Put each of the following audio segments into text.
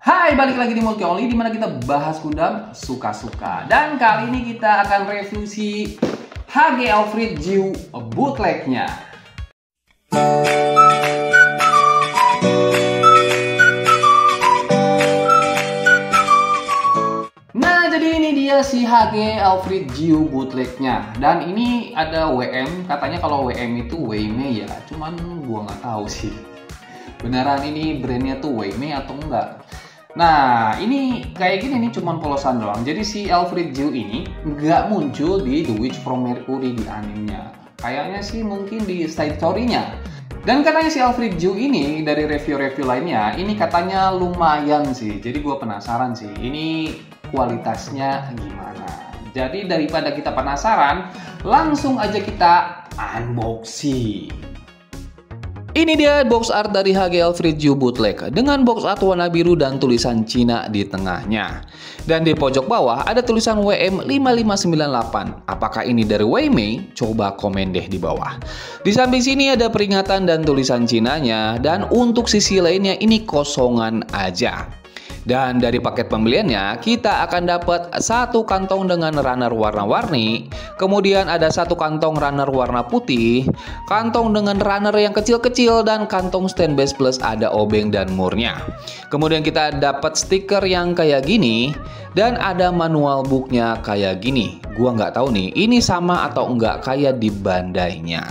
Hai, balik lagi di Multi Only dimana kita bahas Gundam suka-suka. Dan kali ini kita akan review si HG Elfrid Jiu bootlegnya. Nah, jadi ini dia si HG Elfrid Jiu bootlegnya. Dan ini ada WM, katanya kalau WM itu Weimei ya. Cuman gua nggak tahu sih beneran ini brandnya tuh Weimei atau enggak. Nah, ini kayak gini nih, cuman polosan doang. Jadi si Elfrid Jiu ini nggak muncul di The Witch from Mercury di animenya. Kayaknya sih mungkin di side story-nya. Dan katanya si Elfrid Jiu ini dari review-review lainnya, ini katanya lumayan sih. Jadi gue penasaran sih, ini kualitasnya gimana. Jadi daripada kita penasaran, langsung aja kita unboxing. Ini dia box art dari HG Elfrid Jiu bootleg dengan box art warna biru dan tulisan Cina di tengahnya. Dan di pojok bawah ada tulisan WM5598. Apakah ini dari Weimei? Coba komen deh di bawah. Di samping sini ada peringatan dan tulisan Cinanya, dan untuk sisi lainnya ini kosongan aja. Dan dari paket pembeliannya kita akan dapat satu kantong dengan runner warna-warni, kemudian ada satu kantong runner warna putih, kantong dengan runner yang kecil-kecil, dan kantong stand base plus ada obeng dan murnya. Kemudian kita dapat stiker yang kayak gini dan ada manual booknya kayak gini. Gua nggak tahu nih ini sama atau enggak kayak di Bandai-nya.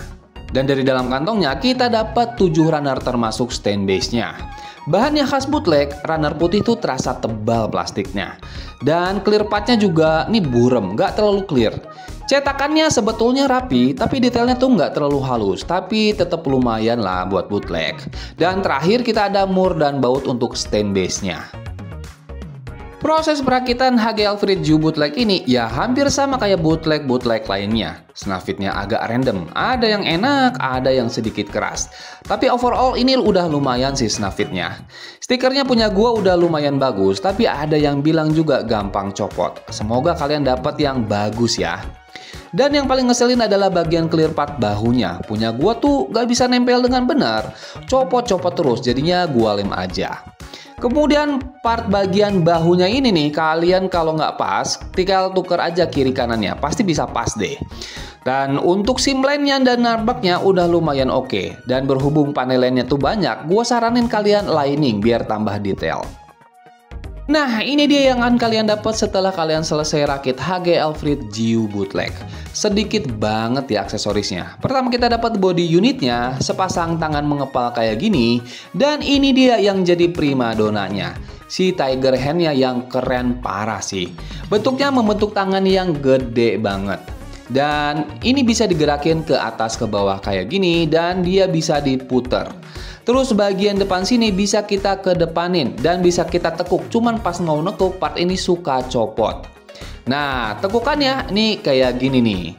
Dan dari dalam kantongnya kita dapat 7 runner termasuk stand base-nya. Bahannya khas bootleg, runner putih itu terasa tebal plastiknya. Dan clear part-nya juga nih burem, nggak terlalu clear. Cetakannya sebetulnya rapi, tapi detailnya tuh nggak terlalu halus, tapi tetap lumayan lah buat bootleg. Dan terakhir kita ada mur dan baut untuk stand base-nya. Proses perakitan HG Elfrid Jiu bootleg ini ya hampir sama kayak bootleg lainnya. Snafitnya agak random, ada yang enak, ada yang sedikit keras. Tapi overall ini udah lumayan sih snafitnya. Stikernya punya gua udah lumayan bagus, tapi ada yang bilang juga gampang copot. Semoga kalian dapat yang bagus ya. Dan yang paling ngeselin adalah bagian clear part bahunya. Punya gua tuh gak bisa nempel dengan benar. Copot-copot terus, jadinya gua lem aja. Kemudian part bagian bahunya ini nih, kalian kalau nggak pas, tinggal tuker aja kiri kanannya, pasti bisa pas deh. Dan untuk sim line-nya dan narbaknya udah lumayan oke. Dan berhubung panelennya tuh banyak, gue saranin kalian lining biar tambah detail. Nah, ini dia yang akan kalian dapat setelah kalian selesai rakit HG Elfrid Jiu bootleg. Sedikit banget ya aksesorisnya. Pertama kita dapat body unitnya, sepasang tangan mengepal kayak gini. Dan ini dia yang jadi primadonanya, si tiger hand-nya yang keren parah sih. Bentuknya membentuk tangan yang gede banget. Dan ini bisa digerakin ke atas ke bawah kayak gini, dan dia bisa diputer. Terus bagian depan sini bisa kita kedepanin dan bisa kita tekuk. Cuman pas mau nekuk part ini suka copot. Nah, tekukannya nih kayak gini nih.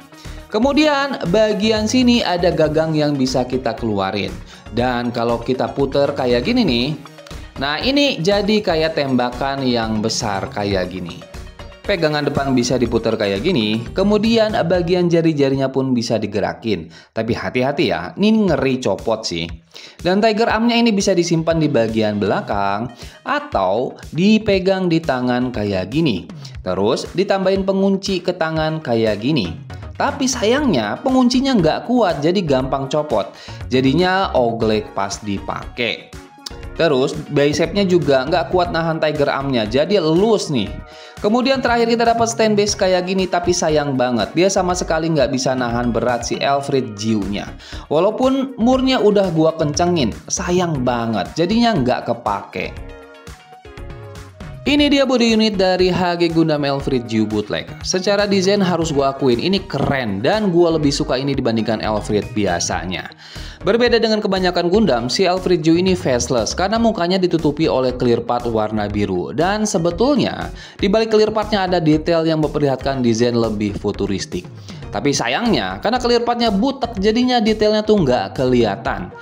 Kemudian bagian sini ada gagang yang bisa kita keluarin. Dan kalau kita puter kayak gini nih, nah ini jadi kayak tembakan yang besar kayak gini. Pegangan depan bisa diputar kayak gini, kemudian bagian jari-jarinya pun bisa digerakin. Tapi hati-hati ya, ini ngeri copot sih. Dan tiger arm-nya ini bisa disimpan di bagian belakang atau dipegang di tangan kayak gini. Terus ditambahin pengunci ke tangan kayak gini. Tapi sayangnya penguncinya nggak kuat, jadi gampang copot. Jadinya oglek pas dipakai. Terus bicep-nya juga nggak kuat nahan tiger arm-nya, jadi loose nih. Kemudian terakhir kita dapat stand base kayak gini, tapi sayang banget dia sama sekali nggak bisa nahan berat si Elfrid Jiu-nya. Walaupun murnya udah gua kencengin, sayang banget jadinya nggak kepake. Ini dia body unit dari HG Gundam Elfrid Jiu bootleg. Secara desain harus gue akuin ini keren dan gue lebih suka ini dibandingkan Elfrid biasanya. Berbeda dengan kebanyakan Gundam, si Elfrid Jiu ini faceless karena mukanya ditutupi oleh clear part warna biru. Dan sebetulnya di balik clear partnya ada detail yang memperlihatkan desain lebih futuristik. Tapi sayangnya karena clear partnya butek jadinya detailnya tuh nggak kelihatan.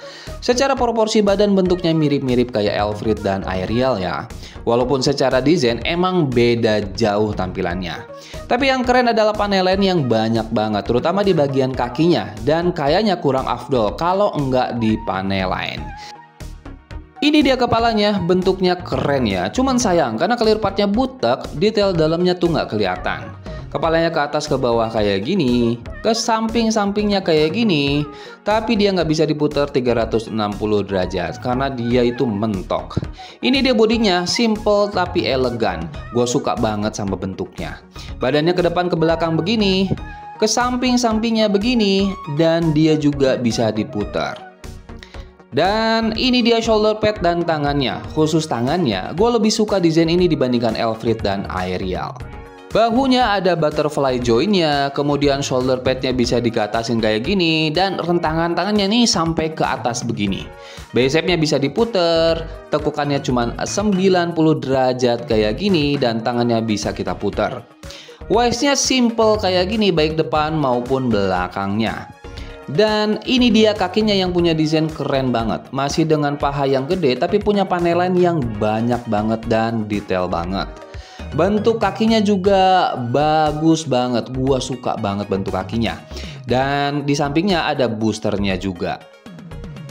Secara proporsi badan bentuknya mirip-mirip kayak Elfrid dan Aerial ya. Walaupun secara desain emang beda jauh tampilannya. Tapi yang keren adalah panelen yang banyak banget, terutama di bagian kakinya. Dan kayaknya kurang afdol kalau enggak di panel lain. Ini dia kepalanya, bentuknya keren ya. Cuman sayang, karena clear partnya butek, detail dalamnya tuh nggak kelihatan. Kepalanya ke atas ke bawah kayak gini, ke samping-sampingnya kayak gini. Tapi dia nggak bisa diputar 360 derajat, karena dia itu mentok. Ini dia bodinya, simple tapi elegan. Gue suka banget sama bentuknya. Badannya ke depan ke belakang begini, ke samping-sampingnya begini, dan dia juga bisa diputar. Dan ini dia shoulder pad dan tangannya. Khusus tangannya, gue lebih suka desain ini dibandingkan Elfrid dan Aerial. Bahunya ada butterfly joinnya, kemudian shoulder padnya bisa dikatasin kayak gini, dan rentangan tangannya nih sampai ke atas begini. Bicepnya bisa diputer, tekukannya cuma 90 derajat kayak gini, dan tangannya bisa kita puter. Waistnya simple kayak gini, baik depan maupun belakangnya. Dan ini dia kakinya yang punya desain keren banget. Masih dengan paha yang gede tapi punya panelan yang banyak banget dan detail banget. Bentuk kakinya juga bagus banget. Gua suka banget bentuk kakinya. Dan di sampingnya ada boosternya juga.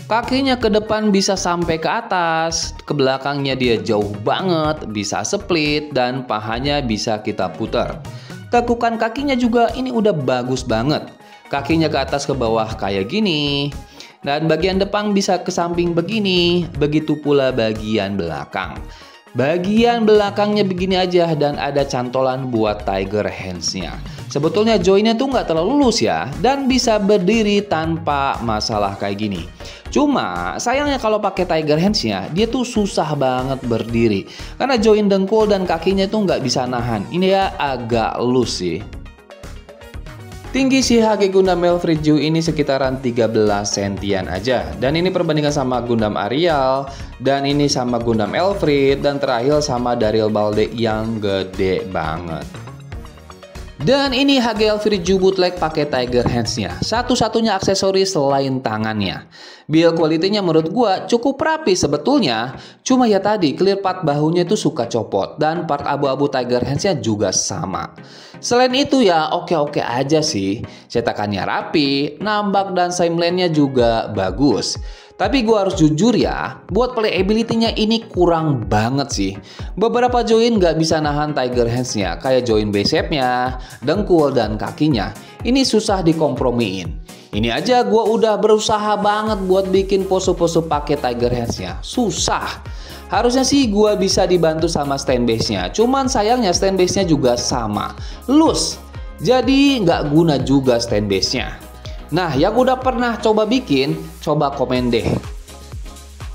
Kakinya ke depan bisa sampai ke atas, ke belakangnya dia jauh banget, bisa split, dan pahanya bisa kita putar. Tekukan kakinya juga ini udah bagus banget. Kakinya ke atas ke bawah kayak gini. Dan bagian depan bisa ke samping begini. Begitu pula bagian belakang. Bagian belakangnya begini aja dan ada cantolan buat tiger hands-nya. Sebetulnya joinnya tuh nggak terlalu lurus ya. Dan bisa berdiri tanpa masalah kayak gini. Cuma sayangnya kalau pakai tiger hands-nya dia tuh susah banget berdiri. Karena join dengkul dan kakinya tuh nggak bisa nahan. Ini ya agak loose sih. Tinggi si Hage Gundam Elfrid Ju ini sekitaran 13 sentian aja. Dan ini perbandingan sama Gundam Aerial, dan ini sama Gundam Elfrid, dan terakhir sama Daryl Balde yang gede banget. Dan ini Hage Elfrid Ju bootleg pakai tiger hands-nya. Satu-satunya aksesoris selain tangannya. Build quality-nya menurut gua cukup rapi sebetulnya. Cuma ya tadi clear part bahunya itu suka copot. Dan part abu-abu tiger hands-nya juga sama. Selain itu ya oke-oke aja sih. Cetakannya rapi, nambak dan sideline-nya juga bagus. Tapi gue harus jujur ya, buat playability-nya ini kurang banget sih. Beberapa join nggak bisa nahan tiger hands-nya, kayak join bicep-nya, dengkul, dan kakinya. Ini susah dikompromiin. Ini aja gue udah berusaha banget buat bikin pose-pose pakai tiger hands-nya. Susah. Harusnya sih gue bisa dibantu sama stand base-nya. Cuman sayangnya stand base-nya juga sama. Loose. Jadi nggak guna juga stand base-nya. Nah, yang udah pernah coba bikin, coba komen deh.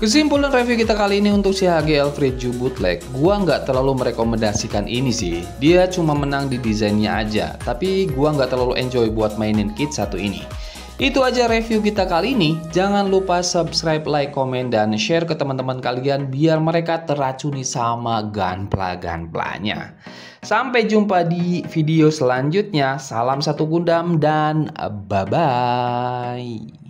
Kesimpulan review kita kali ini untuk si Hage Elfrid Ju bootleg, gua nggak terlalu merekomendasikan ini sih. Dia cuma menang di desainnya aja, tapi gua nggak terlalu enjoy buat mainin kit satu ini. Itu aja review kita kali ini. Jangan lupa subscribe, like, komen, dan share ke teman-teman kalian biar mereka teracuni sama gunpla-gunplanya. Sampai jumpa di video selanjutnya. Salam satu Gundam dan bye-bye.